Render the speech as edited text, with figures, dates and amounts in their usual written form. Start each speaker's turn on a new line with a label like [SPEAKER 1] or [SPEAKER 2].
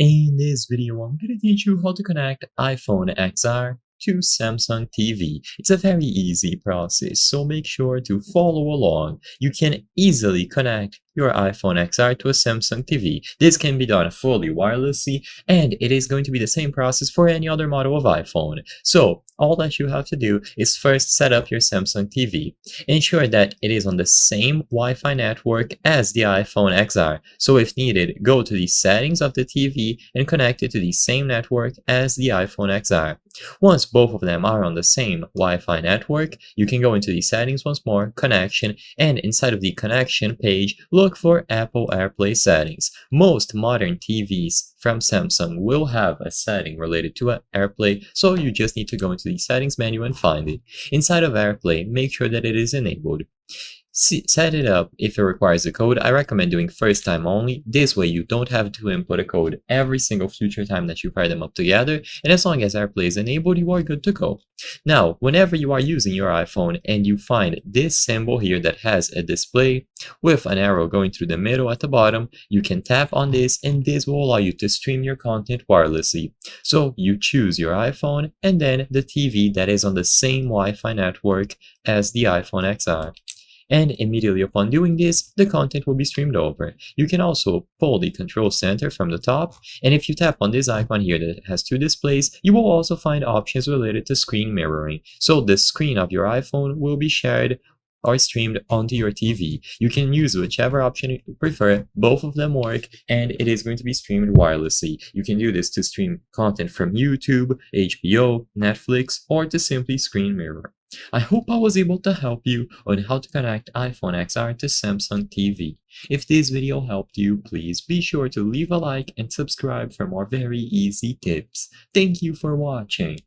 [SPEAKER 1] In this video, I'm going to teach you how to connect iPhone XR to Samsung TV. It's a very easy process, so make sure to follow along. You can easily connect your iPhone XR to a Samsung TV. This can be done fully wirelessly, and it is going to be the same process for any other model of iPhone. So, all that you have to do is first set up your Samsung TV. Ensure that it is on the same Wi-Fi network as the iPhone XR. So if needed, go to the settings of the TV and connect it to the same network as the iPhone XR. Once both of them are on the same Wi-Fi network, you can go into the settings once more, connection, and inside of the connection page, look for Apple AirPlay settings. Most modern TVs from Samsung will have a setting related to AirPlay, so you just need to go into the settings menu and find it. Inside of AirPlay, make sure that it is enabled. Set it up if it requires a code. I recommend doing first time only. This way you don't have to input a code every single future time that you pair them up together, and as long as AirPlay is enabled, you are good to go. Now, whenever you are using your iPhone and you find this symbol here that has a display with an arrow going through the middle at the bottom, you can tap on this and this will allow you to stream your content wirelessly. So you choose your iPhone and then the TV that is on the same Wi-Fi network as the iPhone XR. And immediately upon doing this, the content will be streamed over. You can also pull the control center from the top, and if you tap on this icon here that has two displays, you will also find options related to screen mirroring. So the screen of your iPhone will be shared or streamed onto your TV. You can use whichever option you prefer, both of them work, and it is going to be streamed wirelessly. You can do this to stream content from YouTube, HBO, Netflix, or to simply screen mirror. I hope I was able to help you on how to connect iPhone XR to Samsung TV. If this video helped you, please be sure to leave a like and subscribe for more very easy tips. Thank you for watching.